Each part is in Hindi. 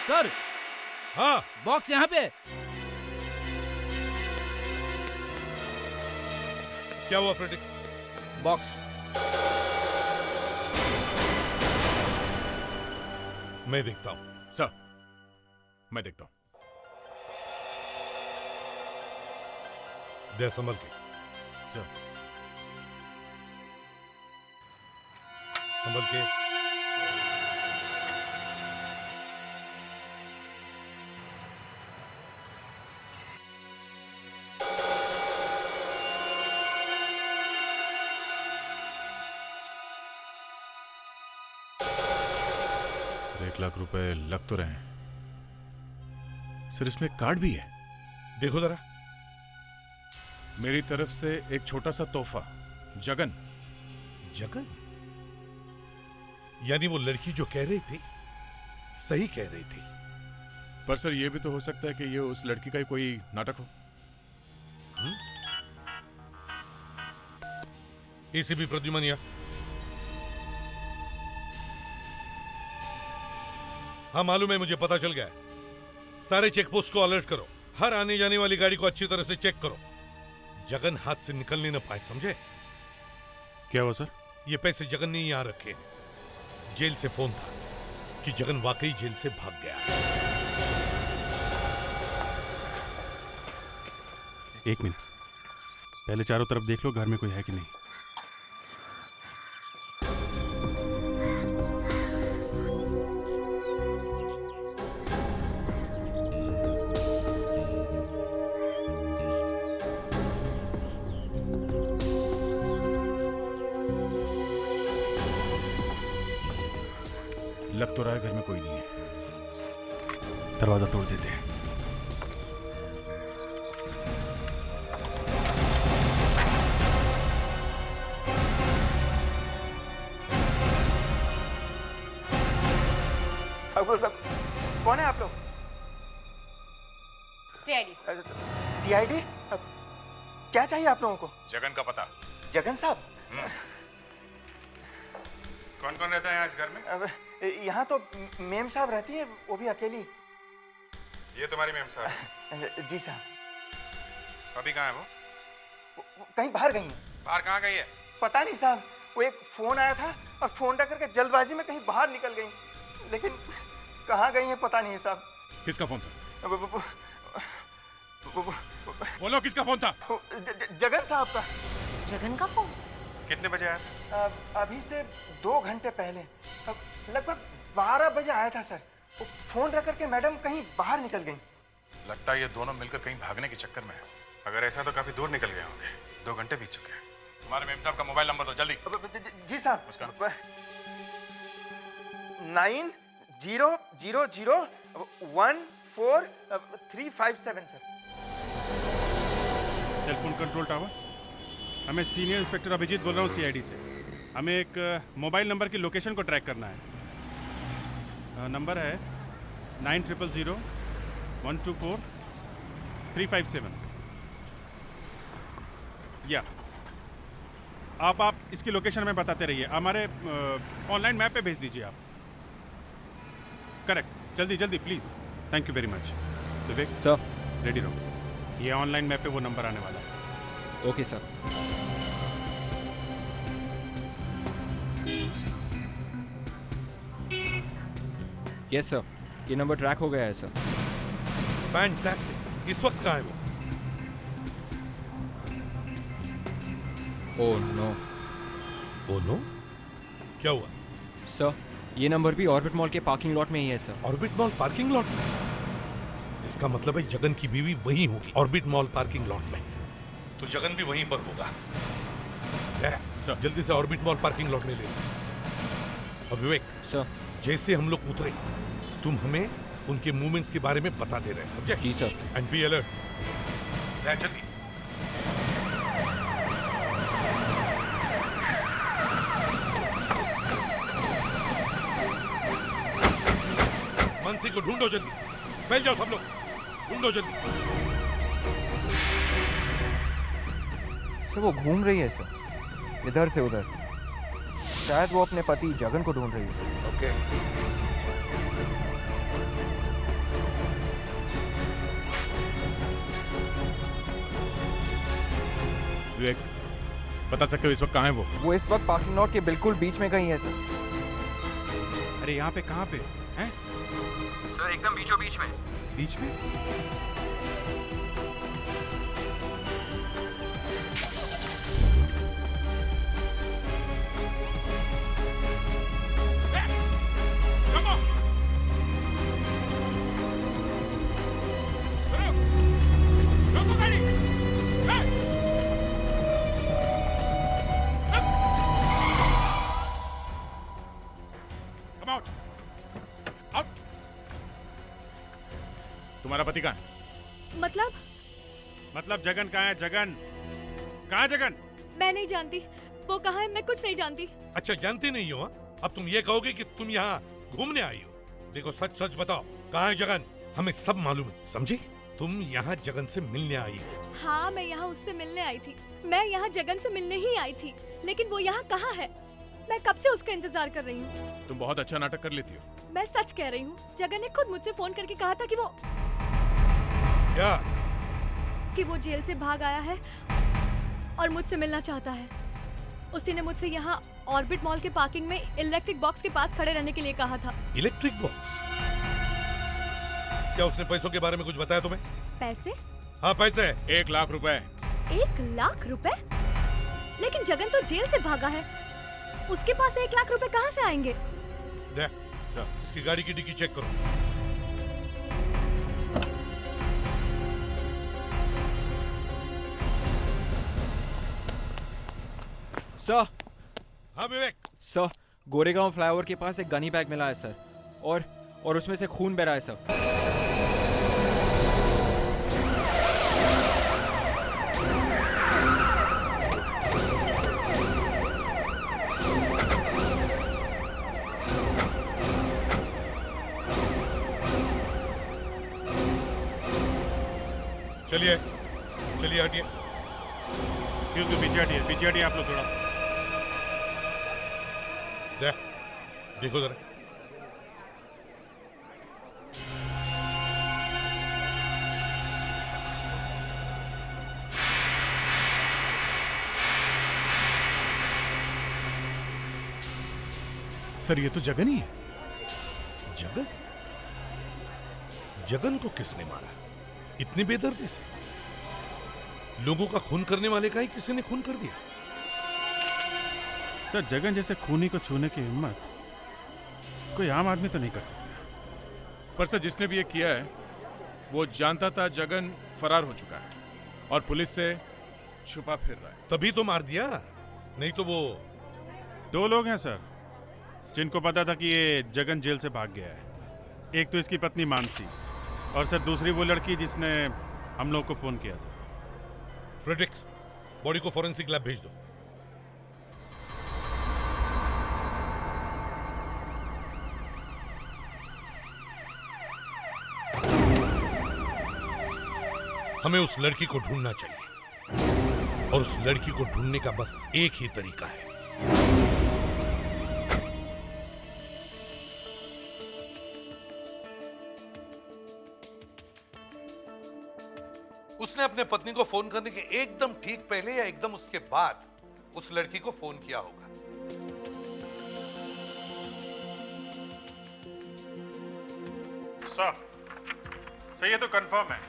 सर हाँ बॉक्स यहाँ पे। क्या हुआ फ्रेडरिक? बॉक्स मैं देखता हूं। सर मैं देखता हूं। दे संभल के, सर संभल के। ₹1 लाख लग तो रहे हैं। सर इसमें एक कार्ड भी है। देखो जरा। मेरी तरफ से एक छोटा सा तोहफा। जगन। जगन? यानी वो लड़की जो कह रही थी सही कह रही थी। पर सर ये भी तो हो सकता है कि ये उस लड़की का ही कोई नाटक हो। एसीपी प्रद्युमनिया। हाँ मालूम है, मुझे पता चल गया है। सारे चेकपोस्ट को अलर्ट करो। हर आने जाने वाली गाड़ी को अच्छी तरह से चेक करो। जगन हाथ से निकलने न पाए, समझे? क्या हुआ सर? ये पैसे जगन ने यहां रखे हैं। जेल से फोन था कि जगन वाकई जेल से भाग गया। एक मिनट, पहले चारों तरफ देख लो घर में कोई है कि नहीं। लग तो रहा है घर में कोई नहीं है। दरवाजा तोड़ देते हैं। कौन है आप लोग? सीआईडी। सीआईडी? क्या चाहिए आप लोगों को? जगन का पता। जगन साहब? कौन कौन रहता है यहाँ इस घर में? यहाँ तो मेम साहब रहती है, वो भी अकेली। ये तुम्हारी मेम साहब? जी साहब। अभी कहाँ है वो कहीं बाहर गई है। बाहर कहाँ गई है? पता नहीं साहब, वो एक फोन आया था और फोन रख करके जल्दबाजी में कहीं बाहर निकल गई, लेकिन कहाँ गई है पता नहीं है साहब। किसका फोन था? वो- बोलो किसका फोन था? जगन साहब का। जगन का फोन? कितने बजे आया? अभी से 2 घंटे पहले, लगभग 12 बजे आया था सर। वो फोन रख करके मैडम कहीं बाहर निकल गई। लगता है ये दोनों मिलकर कहीं भागने के चक्कर में है। अगर ऐसा तो काफी दूर निकल गए होंगे। 2 घंटे बीत चुके हैं। तुम्हारे मेम साहब का मोबाइल नंबर दो जल्दी। जी साहब। उसका? 9000143557 सर। सेलफोन कंट्रोल टावर, हमें सीनियर इंस्पेक्टर अभिजीत बोल रहा हूँ सीआईडी से। हमें एक मोबाइल नंबर की लोकेशन को ट्रैक करना है। नंबर है 9000124357। या आप इसकी लोकेशन हमें बताते रहिए। हमारे ऑनलाइन मैप पे भेज दीजिए आप। करेक्ट, जल्दी जल्दी please. Thank you very much. Vivek sir. Ready रहो, ये ऑनलाइन मैप पे वो नंबर आने वाला है। Okay sir. यस सर, ये नंबर ट्रैक हो गया है सर। फैंटास्टिक। इस वक्त कहाँ है वो? Oh no. Oh no? क्या हुआ? सर, ये नंबर भी ऑर्बिट मॉल के पार्किंग लॉट में ही है sir. Orbit mall parking lot में? इसका मतलब है जगन की बीवी वहीं होगी, ऑर्बिट मॉल पार्किंग लॉट में। तो जगन भी वहीं पर होगा। सर। जल्दी से ऑर्बिट मॉल पार्किंग लॉट में ले लो। और विवेक सर। जैसे हम लोग उतरे तुम हमें उनके मूवमेंट्स के बारे में बता दे रहे हैं। जी सर। And be alert. जल्दी। मनसी को ढूंढो जल्दी। फैल जाओ सब लोग, ढूंढो जल्दी। तो वो घूम रही है सर, इधर से उधर। शायद वो अपने पति जगन को ढूंढ रही है। ओके। विवेक, बता सकते हो इस वक्त कहाँ है वो? वो इस वक्त पार्किंग लॉट के बिल्कुल बीच में कहीं है सर। अरे यहाँ पे कहाँ पे हैं? सर एकदम बीचों बीच में। बीच में? तुम्हारा पति कहाँ है? मतलब जगन कहाँ है? जगन कहाँ है? जगन मैं नहीं जानती वो कहाँ है, मैं कुछ नहीं जानती। अच्छा जानती नहीं हो? अब तुम ये कहोगे कि तुम यहाँ घूमने आई हो? देखो सच सच बताओ, कहाँ है जगन? हमें सब मालूम है, समझी? तुम यहाँ जगन से मिलने आई हो। हाँ मैं यहाँ उससे मिलने आई थी, मैं यहाँ जगन से मिलने ही आई थी, लेकिन वो यहाँ कहाँ है? मैं कब से उसका इंतजार कर रही हूँ। तुम बहुत अच्छा नाटक कर लेती हो। मैं सच कह रही हूँ, जगन ने खुद मुझसे फोन करके कहा था क्या? कि वो जेल से भाग आया है और मुझसे मिलना चाहता है। उसी ने मुझसे यहाँ ऑर्बिट मॉल के पार्किंग में इलेक्ट्रिक बॉक्स के पास खड़े रहने के लिए कहा था। Electric box? क्या उसने पैसों के बारे में कुछ बताया तुम्हें? पैसे? हाँ पैसे। 1 लाख रुपए। 1 लाख रुपए? लेकिन जगन तो जेल से भागा है, उसके पास 1 लाख रुपए कहाँ से आएंगे? दे, सर, इसकी गाड़ी की डिक्की चेक करो। सर। हाँ विवेक। सर गोरेगांव फ्लाईओवर के पास एक गनी बैग मिला है सर, और उसमें से खून बह रहा है सर। चलिए चलिए हटिए। पीछे हटिए आप लोग थोड़ा। देखो जरा। सर ये तो जगन ही है। जगन? जगन को किसने मारा? इतनी बेदर्दी से? लोगों का खून करने वाले का ही किसी ने खून कर दिया। सर जगन जैसे खूनी को छूने की हिम्मत कोई आम आदमी तो नहीं कर सकता। पर सर जिसने भी ये किया है वो जानता था जगन फरार हो चुका है और पुलिस से छुपा फिर रहा है। तभी तो मार दिया, नहीं तो वो। 2 लोग हैं सर जिनको पता था कि ये जगन जेल से भाग गया है। एक तो इसकी पत्नी मानसी और सर दूसरी वो लड़की जिसने हम लोग को फोन किया था। फ्रेडरिक्स, बॉडी को फॉरेंसिक लैब भेज दो। हमें उस लड़की को ढूंढना चाहिए और उस लड़की को ढूंढने का बस एक ही तरीका है। उसने अपने पत्नी को फोन करने के एकदम ठीक पहले या एकदम उसके बाद उस लड़की को फोन किया होगा। सर ये तो कंफर्म है,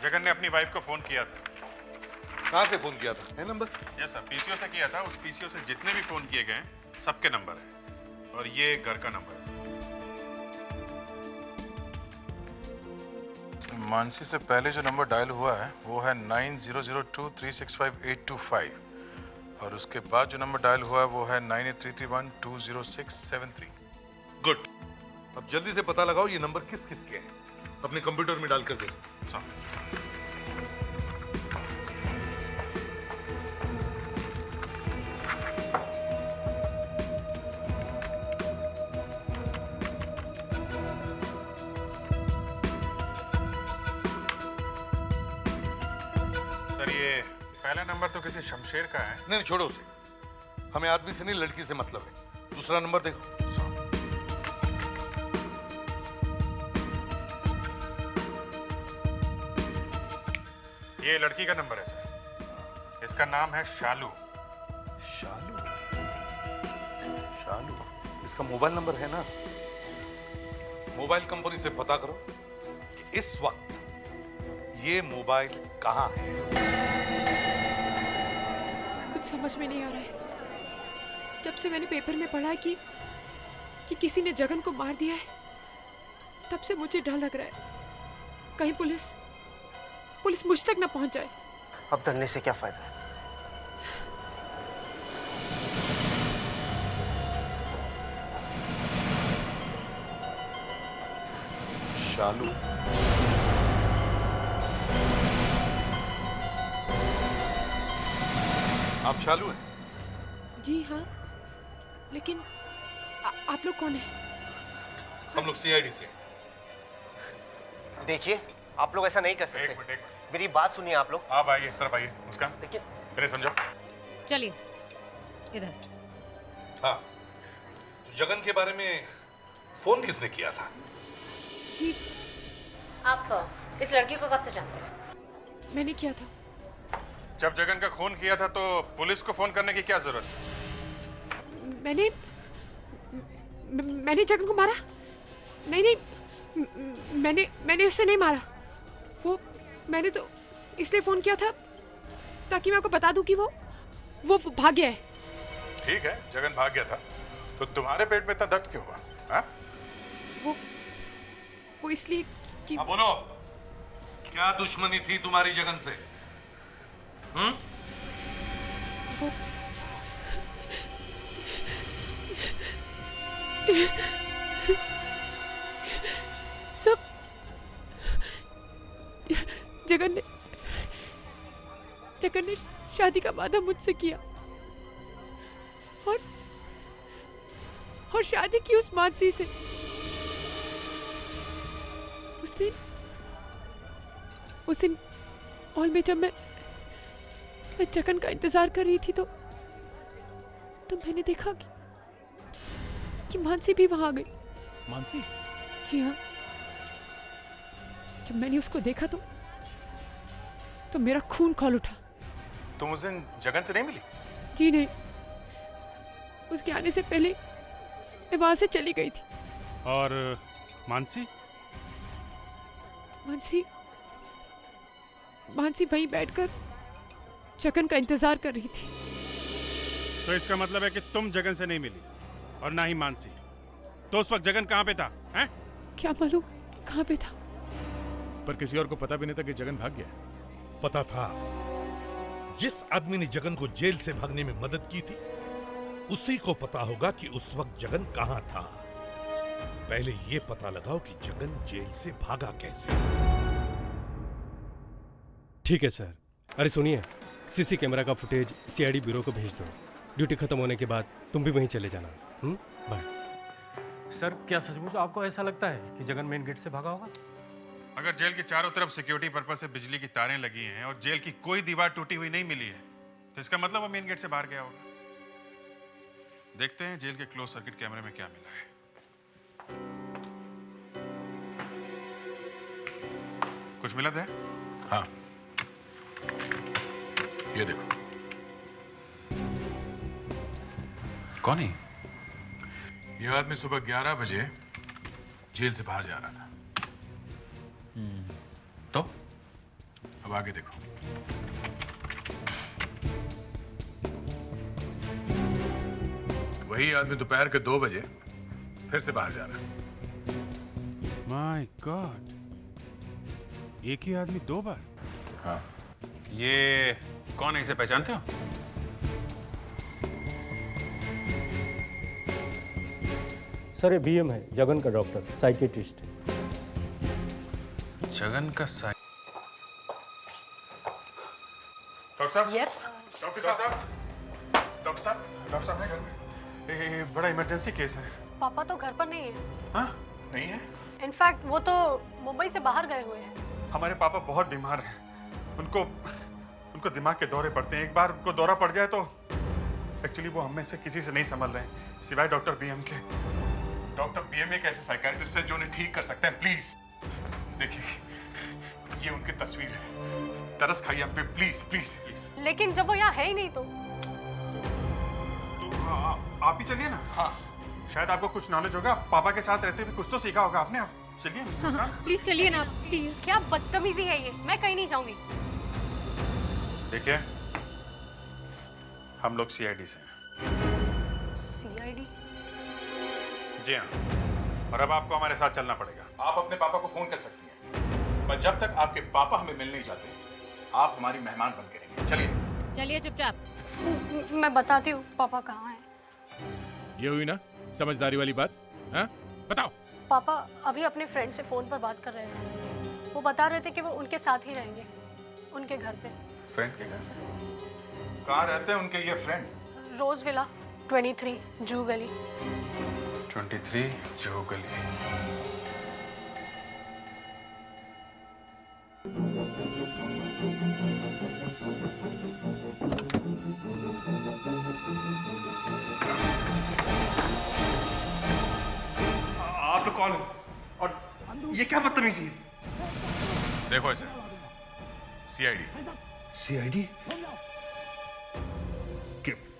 जगन ने अपनी वाइफ को फोन किया था। कहां से फोन किया था? है नंबर? यस सर, पीसीओ से किया था। उस पीसीओ से जितने भी फोन किए गए सबके नंबर है और ये घर का नंबर है सर। मानसी से पहले जो नंबर डायल हुआ है वो है 9002365825 और उसके बाद जो नंबर डायल हुआ है वो है 9833120673। गुड। अब जल्दी से पता लगाओ ये नंबर किस किस के हैं, अपने कंप्यूटर में डाल कर देखो। सर ये पहला नंबर तो किसी शमशेर का है। नहीं छोड़ो उसे, हमें आदमी से नहीं लड़की से मतलब है। दूसरा नंबर देखो। ये लड़की का नंबर है सर। इसका नाम है शालू। शालू? शालू? इसका मोबाइल नंबर है ना? मोबाइल कंपनी से पता करो कि इस वक्त ये मोबाइल कहां है। कुछ समझ में नहीं आ रहा है। जब से मैंने पेपर में पढ़ा कि किसी ने जगन को मार दिया है, तब से मुझे डर लग रहा है कहीं पुलिस मुझ तक ना पहुंच जाए। अब डरने से क्या फायदा है? शालू? आप शालू हैं? जी हाँ, लेकिन आप लोग कौन हैं? हम लोग सीआईडी से। देखिए, आप लोग ऐसा नहीं कर सकते। एक मिनट। मेरी बात सुनिए आप लोग। आप आइए, इस तरफ आइए। मुस्कान, लेकिन इन्हें समझो। चलिए इधर। हाँ, तो जगन के बारे में फोन किसने किया था? जी आप इस लड़की को कब से जानते हैं? मैंने किया था। जब जगन का खून किया था तो पुलिस को फोन करने की क्या जरूरत? मैंने जगन को मारा? नहीं, मैंने उससे नहीं मारा। वो मैंने तो इसलिए फोन किया था ताकि मैं आपको बता दूं कि वो भाग गया है। ठीक है, जगन भाग गया था, तो तुम्हारे पेट में इतना दर्द क्यों हुआ? हाँ? वो इसलिए कि हाँ, बोलो, क्या दुश्मनी थी तुम्हारी जगन से? वो सब जगन ने शादी का वादा मुझसे किया और शादी की उस मानसी से। उस दिन हॉल में जब मैं जगन का इंतजार कर रही थी तो मैंने देखा कि मानसी भी वहां आ गई। मानसी? जी हाँ, जब मैंने उसको देखा तो मेरा खून खौल उठा। तुम उस दिन जगन से नहीं मिली? जी नहीं, उसके आने से पहले मैं वहां से चली गई थी। और मानसी? मानसी वहीं बैठकर जगन का इंतजार कर रही थी। तो इसका मतलब है कि तुम जगन से नहीं मिली और ना ही मानसी। तो उस वक्त जगन कहाँ पे था? हैं? क्या मालूम कहाँ पे था। पर किसी और को पता भी नहीं था कि जगन भाग गया। पता था। जिस आदमी ने जगन को जेल से भागने में मदद की थी, उसी को पता होगा कि उस वक्त जगन कहां था। पहले ये पता लगाओ कि जगन जेल से भागा कैसे। ठीक है सर। अरे सुनिए, सीसी कैमरा का फुटेज सीआईडी ब्यूरो को भेज दो। ड्यूटी खत्म होने के बाद तुम भी वहीं चले जाना। बाय। सर, क्या सचमुच आपको ऐसा लगता है कि जगन मेन गेट से भागा होगा? अगर जेल के चारों तरफ सिक्योरिटी पर्पस से बिजली की तारें लगी हैं और जेल की कोई दीवार टूटी हुई नहीं मिली है, तो इसका मतलब वो मेन गेट से बाहर गया होगा। देखते हैं जेल के क्लोज सर्किट कैमरे में क्या मिला है। कुछ मिला था? हाँ, ये देखो। कौन है ये आदमी? सुबह 11 बजे जेल से बाहर जा रहा था। तो अब आगे देखो। वही आदमी दोपहर के 2 बजे फिर से बाहर जा रहा है। माय गॉड, एक ही आदमी 2 बार? हाँ। ये कौन है, इसे पहचानते हो? सर, ये बीएम है, जगन का डॉक्टर, साइकियाट्रिस्ट। जगन का डॉक्टर साहब? यस। डॉक्टर साहब है घर में? ये बड़ा इमरजेंसी केस है। पापा तो घर पर नहीं है। हाँ? नहीं है? इनफैक्ट वो तो मुंबई से बाहर गए हुए हैं। हमारे पापा बहुत बीमार हैं। उनको दिमाग के दौरे पड़ते हैं। एक बार उनको दौरा पड़ जाए तो एक्चुअली वो हम में से किसी से नहीं संभल रहे हैं सिवाय डॉक्टर बीएम के। डॉक्टर बीएम एक ऐसे साइकियाट्रिस्ट है जो उन्हें ठीक कर सकते हैं। प्लीज देखिए, ये उनकी तस्वीर है, तरस खाइए हम पे, प्लीज प्लीज प्लीज। लेकिन जब वो यहाँ है ही नहीं तो आप ही चलिए ना। हाँ, शायद आपको कुछ नॉलेज होगा, पापा के साथ रहते हुए कुछ तो सीखा होगा आपने। आप चलिए। हाँ, प्लीज चलिए ना प्लीज। क्या बदतमीजी है ये, मैं कहीं नहीं जाऊंगी। देखिए, हम लोग सीआईडी से हैं। सीआईडी? जी हाँ, और अब आपको हमारे साथ चलना पड़ेगा। आप अपने पापा को फोन कर सकती हैं, पर जब तक आपके पापा हमें मिल नहीं जाते, आप हमारी मेहमान बन के रहेंगे। चलिए चलिए चुपचाप। मैं बताती हूँ पापा कहाँ हैं। ये हुई ना समझदारी वाली बात? हाँ, बताओ। पापा अभी अपने फ्रेंड से फोन पर बात कर रहे थे। वो बता रहे थे कि वो उनके साथ ही रहेंगे, उनके घर पे। फ्रेंड के घर? कहाँ रहते हैं उनके ये फ्रेंड? रोज विला 23 जू गली। 23 जू गली। आप लोग कौन हैं? और ये क्या बदतमीजी है? देखो इसे, सीआईडी। सीआईडी?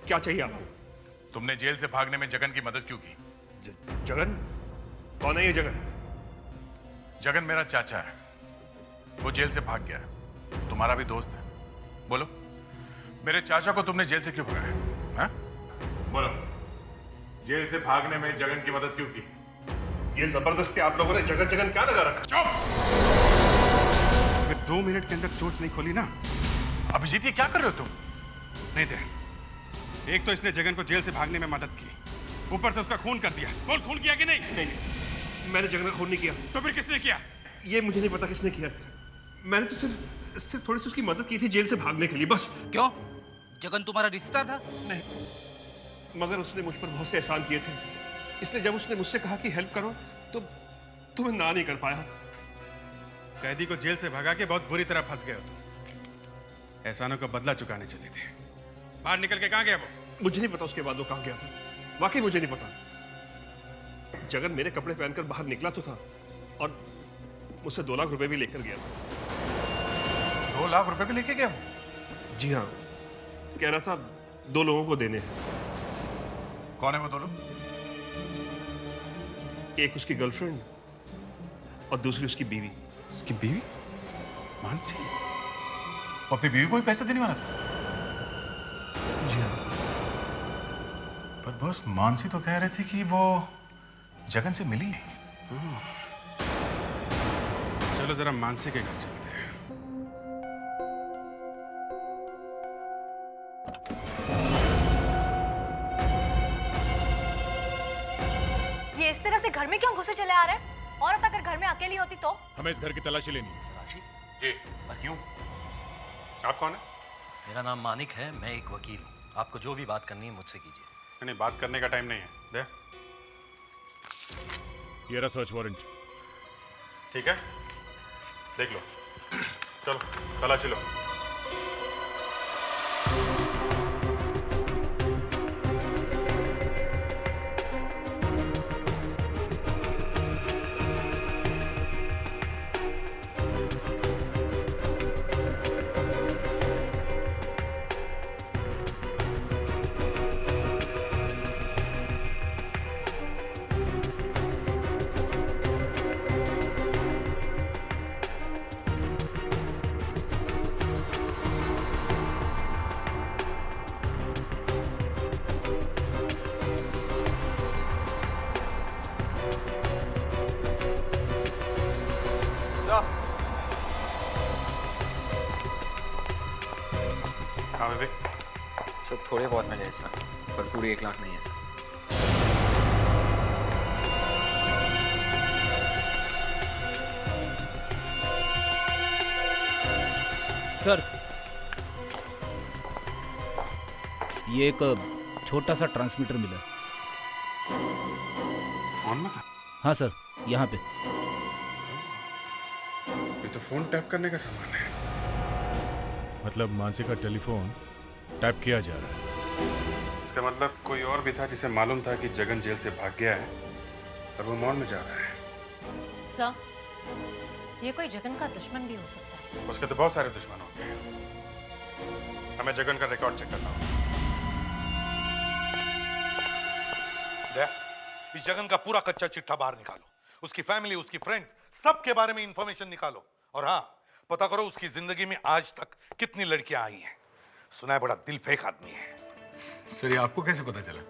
क्या चाहिए आपको? तुमने जेल से भागने में जगन की मदद क्यों की? जगन? कौन है ये जगन? जगन मेरा चाचा है, वो जेल से भाग गया है, तुम्हारा भी दोस्त है। बोलो, मेरे चाचा को तुमने जेल से क्यों भगाया? हाँ? बोलो, जेल से भागने में जगन की मदद क्यों की? ये जबरदस्ती आप लोगों ने जगन जगन क्या लगा रखा? चुप! अगर 2 मिनट के अंदर चोट नहीं खोली ना। अभिजीत, ये क्या कर रहे हो तुम? नहीं थे, एक तो इसने जगन को जेल से भागने में मदद की, ऊपर से उसका खून कर दिया। बोल, खून किया कि नहीं? नहीं, मैंने जगन का खून नहीं किया। तो फिर किसने किया? ये मुझे नहीं पता किसने किया। मैंने तो सिर्फ थोड़ी सी उसकी मदद की थी जेल से भागने के लिए, बस। क्यों? जगन तुम्हारा रिश्ता था? नहीं, मगर उसने मुझ पर बहुत से एहसान किए थे, इसलिए जब उसने मुझसे कहा कि हेल्प करो तो मैं ना नहीं कर पाया। कैदी को जेल से भगा के बहुत बुरी तरह फंस गए हो तुम। एहसानों का बदला चुकाने चले थे। बाहर निकल के कहाँ गया वो? मुझे नहीं पता उसके बाद वो कहाँ गया था, वाकई मुझे नहीं पता। जगन मेरे कपड़े पहनकर बाहर निकला तो था और मुझसे 2 लाख रुपए भी लेकर गया था। 2 लाख रुपए भी लेके गया वो? जी हाँ, कह रहा था 2 लोगों को देने हैं। कौन है वो 2 लोग? एक उसकी गर्लफ्रेंड और दूसरी उसकी बीवी। उसकी बीवी? मानसी? वो अपनी बीवी को ही पैसे देने वाला था? जी हाँ। पर बॉस, मानसी तो कह रहे थे कि वो जगन से मिली नहीं। चलो जरा मानसी के घर चलते हैं। ये इस तरह से घर में क्यों घुसे चले आ रहे हैं? औरत अगर घर में अकेली होती तो? हमें इस घर की तलाशी लेनी है। तलाशी? जी। क्यों? आप कौन है? मेरा नाम मानिक है, मैं एक वकील हूँ। आपको जो भी बात करनी है मुझसे कीजिए। नहीं, बात करने का टाइम नहीं है। दे। ये रहा सर्च वारंट। ठीक है, देख लो। चलो तलाशी लो। हाँ विवेक। सर थोड़े बहुत मिले सर, पर पूरी 1 लाख नहीं है सर। सर, ये एक छोटा सा ट्रांसमीटर मिला। फोन में था? हाँ सर, यहाँ पे। ये तो फोन टैप करने का सामान है। मतलब मानसी का टेलीफोन टैप किया जा रहा है। इसका मतलब कोई और भी था जिसे मालूम था कि जगन जेल से भाग गया है और वो मॉल में जा रहा है। सर, ये कोई जगन का दुश्मन भी हो सकता है। उसके तो बहुत सारे दुश्मन होते हैं। हमें जगन का रिकॉर्ड चेक करना होगा। इस जगन का पूरा कच्चा चिट्ठा बाहर निकालो, उसकी फैमिली, उसकी फ्रेंड्स, सबके बारे में इंफॉर्मेशन निकालो। और हाँ, पता करो उसकी जिंदगी में आज तक कितनी लड़कियां आई हैं। सुना है बड़ा दिल फेंक आदमी है। सर ये आपको कैसे पता चला?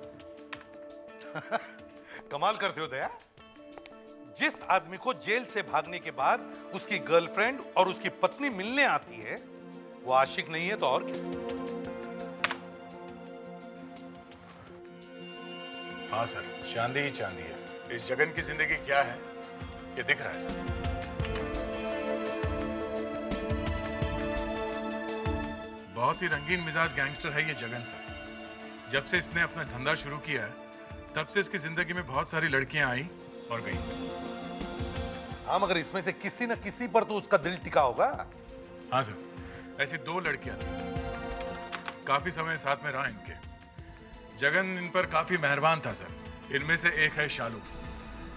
कमाल करते हो दया। जिस आदमी को जेल से भागने के बाद उसकी गर्लफ्रेंड और उसकी पत्नी मिलने आती है, वो आशिक नहीं है तो और क्या? हाँ सर, चांदी ही चांदी है। इस जगन की जिंदगी क्या है ये दिख रहा है सर। बहुत ही रंगीन मिजाज गैंगस्टर है ये जगन सर। जब से इसने अपना धंधा शुरू किया है तब से इसकी जिंदगी में बहुत सारी लड़कियां आई और गई। हाँ, मगर इसमें से किसी न किसी पर तो उसका दिल टिका होगा। हाँ सर, ऐसी 2 लड़कियां थी, काफी समय साथ में रहा इनके। जगन इन पर काफी मेहरबान था सर। इनमें से एक है शालू।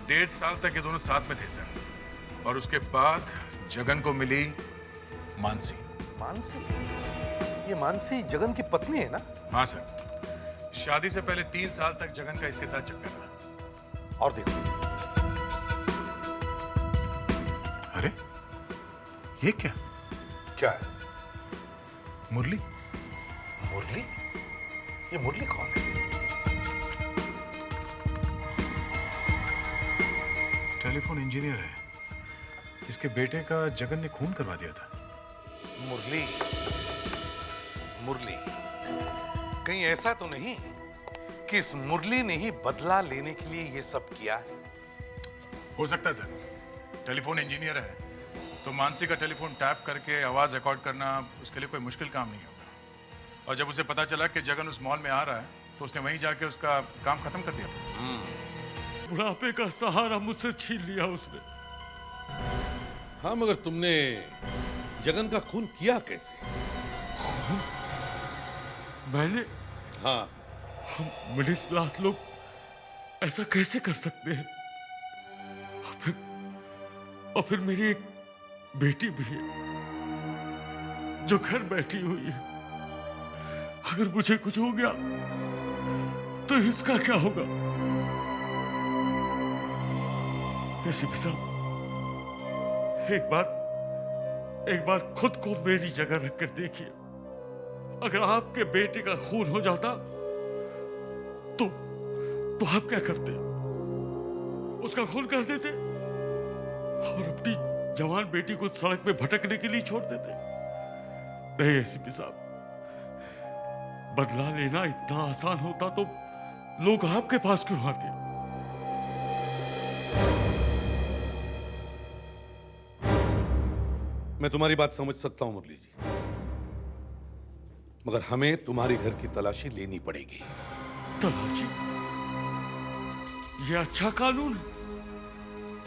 1.5 साल तक ये दोनों साथ में थे सर। और उसके बाद जगन को मिली मानसी। मानसी? ये मानसी जगन की पत्नी है ना? हाँ सर, शादी से पहले 3 साल तक जगन का इसके साथ चक्कर रहा। और देखो, अरे ये क्या? क्या है? मुरली। मुरली? ये मुरली कौन है? टेलीफोन इंजीनियर है। इसके बेटे का जगन ने खून करवा दिया था। मुरली? मुरली? कहीं ऐसा तो नहीं कि इस मुरली ने ही बदला लेने के लिए ये सब किया है? हो सकता है सर। टेलीफोन इंजीनियर है तो मानसी का टेलीफोन टैप करके आवाज रिकॉर्ड करना उसके लिए कोई मुश्किल काम नहीं होगा। और जब उसे पता चला कि जगन उस मॉल में आ रहा है तो उसने वहीं जाके उसका काम खत्म कर दिया। बुढ़ापे का सहारा मुझसे छीन लिया उसने। हाँ, मगर तुमने जगन का खून किया कैसे? मैंने? हाँ। हम मिडिल क्लास लोग ऐसा कैसे कर सकते हैं? और फिर मेरी एक बेटी भी है जो घर बैठी हुई है। अगर मुझे कुछ हो गया तो इसका क्या होगा? एसीपी साहब, एक बार खुद को मेरी जगह रखकर देखिए। अगर आपके बेटे का खून हो जाता तो आप क्या करते? उसका खून कर देते और अपनी जवान बेटी को सड़क पे भटकने के लिए छोड़ देते? नहीं एसीपी साहब, बदला लेना इतना आसान होता तो लोग आपके पास क्यों आते? मैं तुम्हारी बात समझ सकता हूं मुरली जी, मगर हमें तुम्हारे घर की तलाशी लेनी पड़ेगी। तलाशी? ये अच्छा कानून है?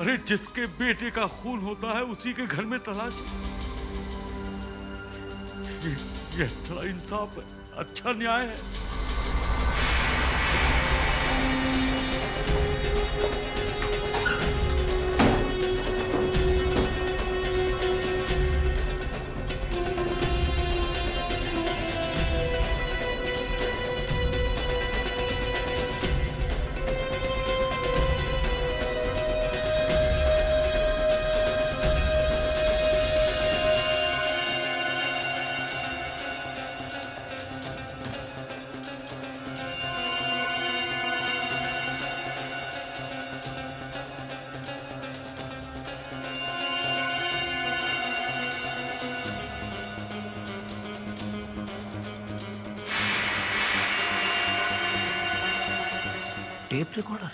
अरे जिसके बेटे का खून होता है उसी के घर में तलाशी। ये अच्छा इंसाफ है, अच्छा न्याय है। Tape recorder?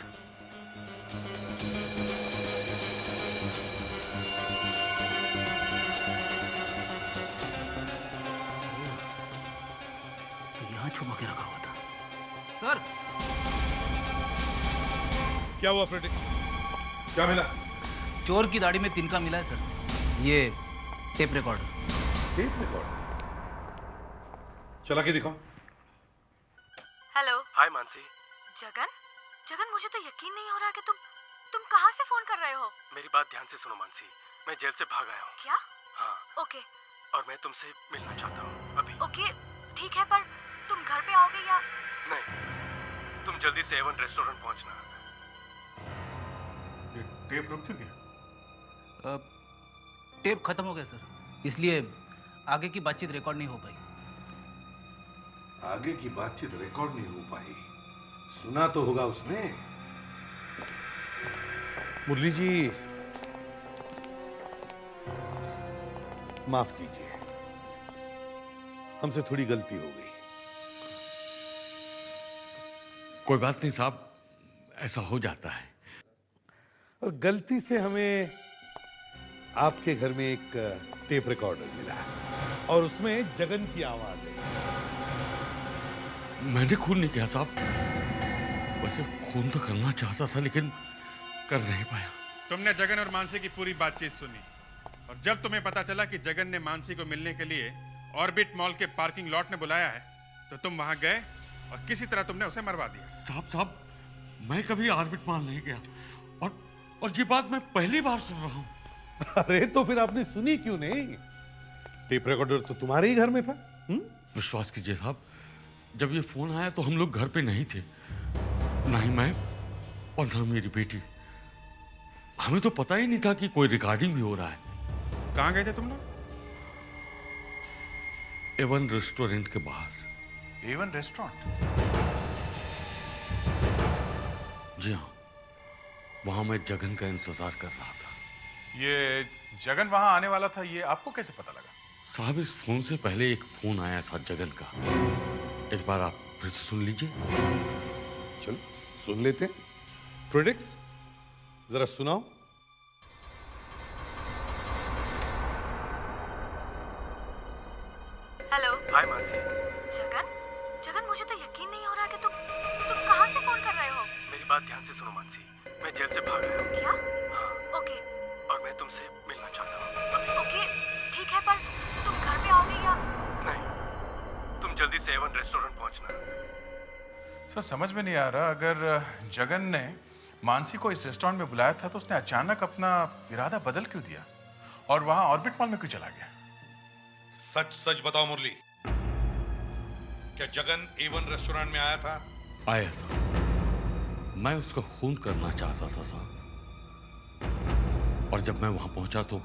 यहाँ छुपा के रखा हुआ था। सर, क्या हुआ फ्रेडी? क्या मिला? चोर की दाढ़ी में तिनका मिला है सर। ये टेप रिकॉर्डर। Tape recorder? चला के दिखाओ। हेलो। हाय मानसी। जगन, मुझे तो यकीन नहीं हो रहा कि तुम कहाँ से फोन कर रहे हो? मेरी बात ध्यान से सुनो मानसी, मैं जेल से भाग आया हूँ। क्या? हाँ। ओके। और मैं तुमसे मिलना चाहता हूँ अभी। ओके ठीक है, पर तुम घर पे आओगे या? नहीं, तुम जल्दी से A1 रेस्टोरेंट पहुंचना। ये टेप रुक क्यों गया? टेप खत्म हो गया सर, इसलिए आगे की बातचीत रिकॉर्ड नहीं हो पाई। आगे की बातचीत रिकॉर्ड नहीं हो पाई? सुना तो होगा उसने। मुरली जी, माफ कीजिए, हमसे थोड़ी गलती हो गई। कोई बात नहीं साहब, ऐसा हो जाता है। और गलती से हमें आपके घर में एक टेप रिकॉर्डर मिला है और उसमें जगन की आवाज है। मैंने खून नहीं किया साहब, वैसे खून तो करना चाहता था लेकिन कर नहीं पाया। तुमने जगन और मानसी की पूरी बातचीत सुनी और जब तुम्हें पता चला कि जगन ने मानसी को मिलने के लिए ऑर्बिट मॉल के पार्किंग लॉट में बुलाया है तो तुम वहां गए और किसी तरह तुमने उसे मरवा दिया। साहब मैं कभी ऑर्बिट मॉल नहीं गया और ये बात मैं पहली बार सुन रहा हूँ। अरे तो फिर आपने सुनी क्यों नहीं? टेप रिकॉर्डर तो तुम्हारे ही घर में था। विश्वास कीजिए साहब, जब ये फोन आया तो हम लोग घर पे नहीं थे, ना ही मैं और ना मेरी बेटी। हमें तो पता ही नहीं था कि कोई रिकॉर्डिंग भी हो रहा है। कहां गए थे तुम लोग? A1 रेस्टोरेंट के बाहर। A1 restaurant? जी हाँ, वहां मैं जगन का इंतजार कर रहा था। ये जगन वहां आने वाला था, ये आपको कैसे पता लगा? साहब इस फोन से पहले एक फोन आया था जगन का, एक बार आप फिर से सुन लीजिए। चलो सुन लेते हैं। फ्रेडिक्स जरा सुनाओ। हेलो। हाय मानसी। जगन मुझे तो यकीन नहीं हो रहा कि तुम कहाँ से फोन कर रहे हो? मेरी बात ध्यान से सुनो मानसी, मैं जेल से भाग आया हूँ। क्या? हाँ। ओके। और मैं तुमसे मिलना चाहता हूँ अभी। ओके ठीक है, पर तुम घर पे आओगे या? नहीं, तुम जल्दी से A1 रेस्टोरेंट पहुंचना। सर समझ में नहीं आ रहा, अगर जगन ने मानसी को इस रेस्टोरेंट में बुलाया था तो उसने अचानक अपना इरादा बदल क्यों दिया और वहां ऑर्बिट मॉल में क्यों चला गया? सच सच बताओ मुरली, क्या जगन A1 रेस्टोरेंट में आया था? आया था, मैं उसका खून करना चाहता था साहब, और जब मैं वहां पहुंचा तो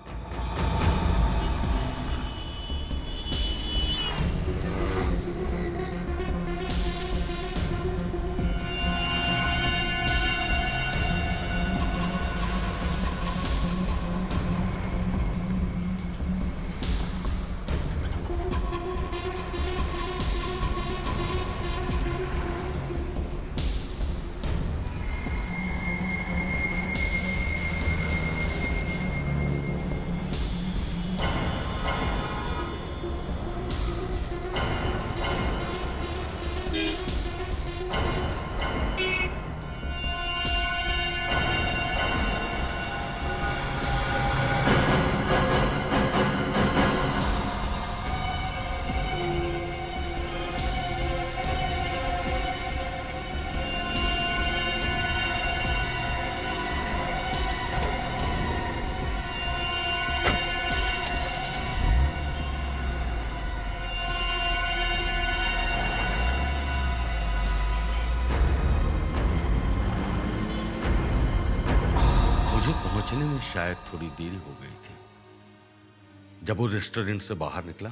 पहुंचने में शायद थोड़ी देरी हो गई थी। जब वो रेस्टोरेंट से बाहर निकला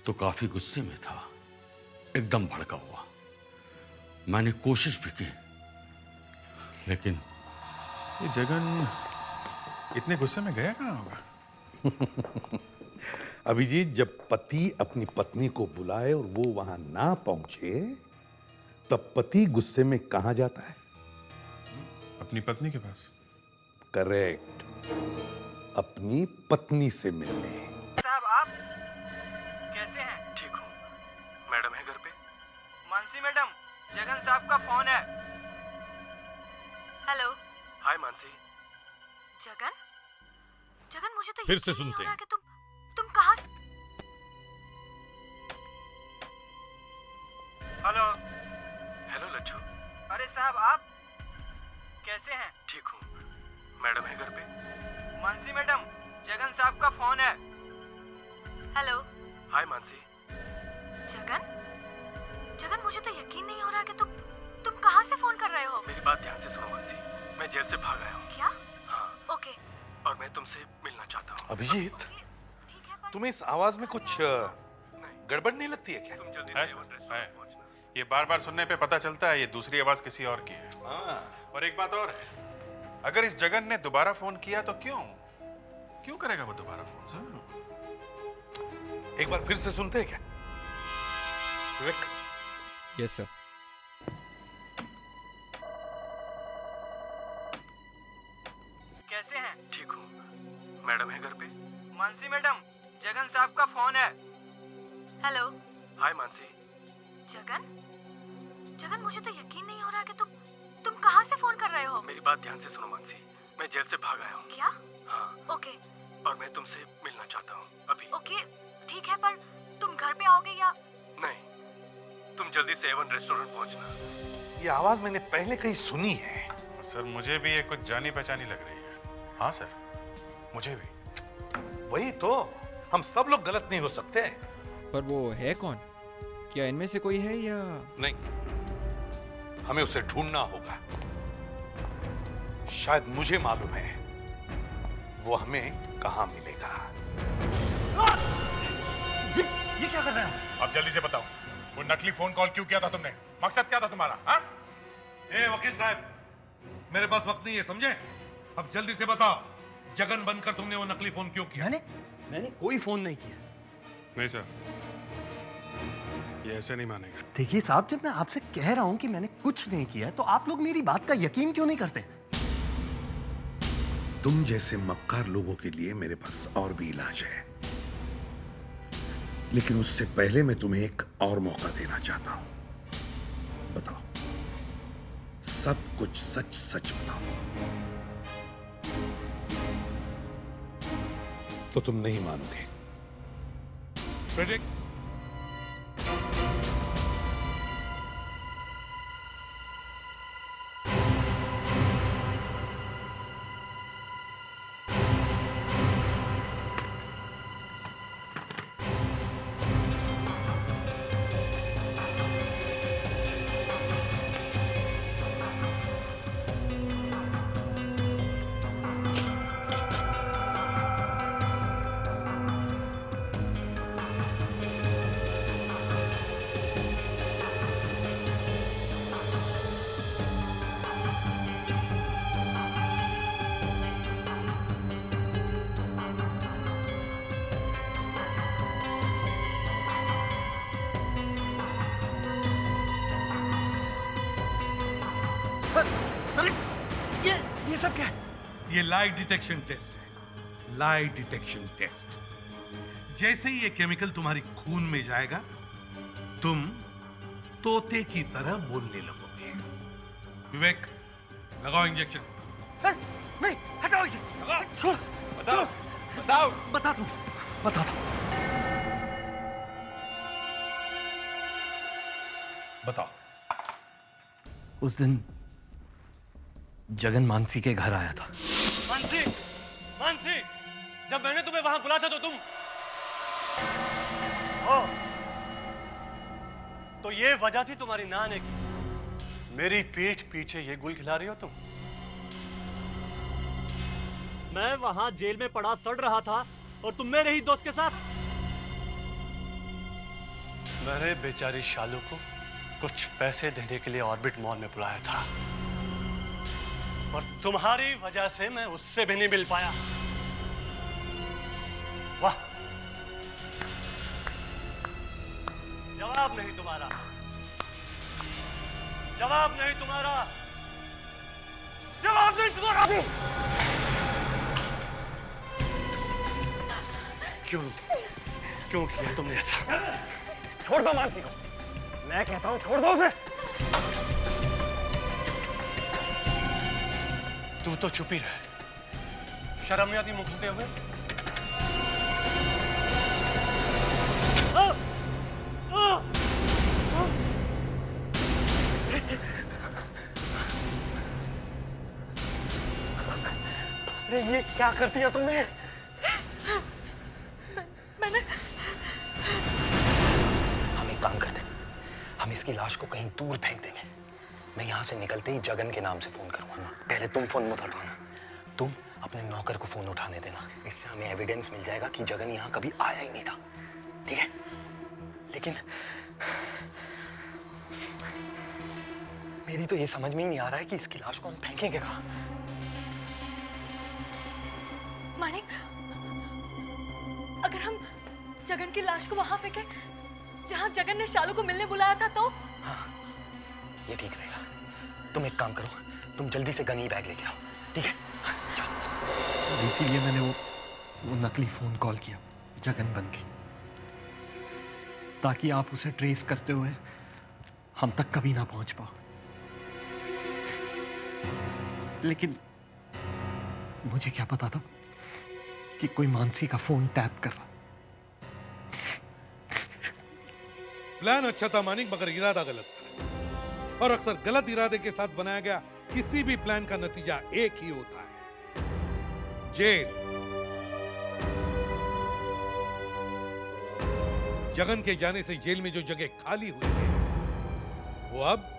तो काफी गुस्से में था, एकदम भड़का हुआ। मैंने कोशिश भी की लेकिन ये जगन इतने गुस्से में गया कहाँ होगा? अभिजीत, जब पति अपनी पत्नी को बुलाए और वो वहां ना पहुंचे तब पति गुस्से में कहां जाता है? अपनी पत्नी के पास। करेक्ट, अपनी पत्नी से मिलने। साहब आप कैसे हैं? ठीक हूँ। मैडम है घर पे? मानसी मैडम, जगन साहब का फोन है। हेलो। हाय मानसी। जगन मुझे तो फिर से सुनते हैं। कि तुम कहाँ से? हेलो। हेलो लच्छू। अरे साहब आप कैसे हैं? ठीक हूँ। मैडम है घर पे? मानसी मैडम, जगन साहब का फोन है। हेलो। हाय मानसी। जगन? जगन, मुझे तो यकीन नहीं हो रहा कि तुम कहाँ से फोन कर रहे हो? मेरी बात ध्यान से सुनो मानसी, मैं जेल से भाग आया हूँ। क्या? हाँ। ओके। और मैं तुमसे मिलना चाहता हूँ। अभिजीत, तुम्हें इस आवाज में कुछ गड़बड़ नहीं लगती है क्या? तुम जल्दी है से सर, है। ये बार बार सुनने पे पता चलता है ये दूसरी आवाज किसी और की है। और एक बात और है, अगर इस जगन ने दोबारा फोन किया तो क्यों करेगा वो दोबारा फोन सर? एक बार फिर से सुनते हैं क्या? विवेक। Yes sir. कैसे हैं? ठीक हूँ। मैडम है घर पे? मानसी मैडम, जगन साहब का फोन है। हेलो। हाय मानसी। जगन? जगन, मुझे तो यकीन नहीं हो रहा कि तुम कहाँ से फोन कर रहे हो? मेरी बात ध्यान से सुनो मानसी, मैं जेल से भाग आया हूँ। क्या? हाँ। ओके। और मैं तुमसे मिलना चाहता हूँ अभी। ओके, ठीक है, पर तुम घर पे आओगे या? नहीं, तुम जल्दी से एवन रेस्टोरेंट पहुंचना। ये आवाज मैंने पहले कहीं सुनी है। सर मुझे भी ये कुछ जानी पहचानी लग रही है। हाँ सर, मुझे भी। वही तो, हम सब लोग गलत नहीं हो सकते। पर वो है कौन? क्या इनमें से कोई है या? नहीं, हमें उसे ढूंढना होगा। शायद मुझे मालूम है वो हमें कहां मिलेगा। ये क्या कर रहे हो? अब जल्दी से बताओ, वो नकली फोन कॉल क्यों किया था तुमने? मकसद क्या था तुम्हारा? हाँ? ए वकील साहब, मेरे पास वक्त नहीं है, समझे? अब जल्दी से बताओ, जगन बनकर तुमने वो नकली फोन क्यों किया? मैंने कोई फोन नहीं किया। नहीं सर, ये ऐसे नहीं मानेगा। देखिए साहब, जब मैं आपसे कह रहा हूं कि मैंने कुछ नहीं किया तो आप लोग मेरी बात का यकीन क्यों नहीं करते? तुम जैसे मक्कार लोगों के लिए मेरे पास और भी इलाज है, लेकिन उससे पहले मैं तुम्हें एक और मौका देना चाहता हूं। बताओ, सब कुछ सच सच बताओ। तो तुम नहीं मानोगे। प्रेडिक्ट। ये सब क्या है? ये लाई डिटेक्शन टेस्ट है। लाई डिटेक्शन टेस्ट। जैसे ही ये केमिकल तुम्हारी खून में जाएगा, तुम तोते की तरह बोलने लगोगे। विवेक, लगाओ इंजेक्शन। नहीं, हटाओ इसे। छोड़, बताओ, बताओ, बता दो, बता दो। बताओ। उस दिन जगन मानसी के घर आया था। मानसी, मानसी, जब मैंने तुम्हें वहां बुलाया था तो तुम तो ये वजह थी तुम्हारी ना आने की। मेरी पीठ पीछे ये गुल खिला रही हो तुम। मैं वहां जेल में पड़ा सड़ रहा था और तुम मेरे ही दोस्त के साथ। मेरे बेचारी शालू को कुछ पैसे देने के लिए ऑर्बिट मॉल में बुलाया था और तुम्हारी वजह से मैं उससे भी नहीं मिल पाया। वाह, जवाब नहीं तुम्हारा, जवाब नहीं तुम्हारा, जवाब नहीं तुम्हारा। क्यों क्यों किया तुमने ऐसा? छोड़ दो मानसी को, मैं कहता हूं छोड़ दो उसे। तू तो चुप ही रहे, शर्म नहीं आती मुंह खोलते हुए? ये क्या कर दिया तुमने? मैंने हम एक काम करते हैं, हम इसकी लाश को कहीं दूर फेंक देंगे। मैं यहाँ से निकलते ही जगन के नाम से फोन करूँगा। पहले तुम फोन मत उठाना, तुम अपने नौकर को फोन उठाने देना। इससे हमें एविडेंस मिल जाएगा कि जगन यहाँ कभी आया ही नहीं था, ठीक है? लेकिन मेरी तो ये समझ में ही नहीं आ रहा है कि इसकी लाश को हम फेंकेंगे कहाँ। मानिक, अगर हम जगन की लाश को वहां फेंके जहां जगन ने शालू को मिलने बुलाया था तो? हाँ, ये ठीक रहेगा। तुम एक काम करो, तुम जल्दी से गनी बैग लेके आओ, ठीक है? इसीलिए मैंने वो नकली फोन कॉल किया जगन बन के, ताकि आप उसे ट्रेस करते हुए हम तक कभी ना पहुंच पाओ। लेकिन मुझे क्या पता था कि कोई मानसी का फोन टैप करवा। प्लान अच्छा था मानिक, मगर इरादा गलत था। और अक्सर गलत इरादे के साथ बनाया गया किसी भी प्लान का नतीजा एक ही होता है, जेल। जगन के जाने से जेल में जो जगह खाली हुई है वो अब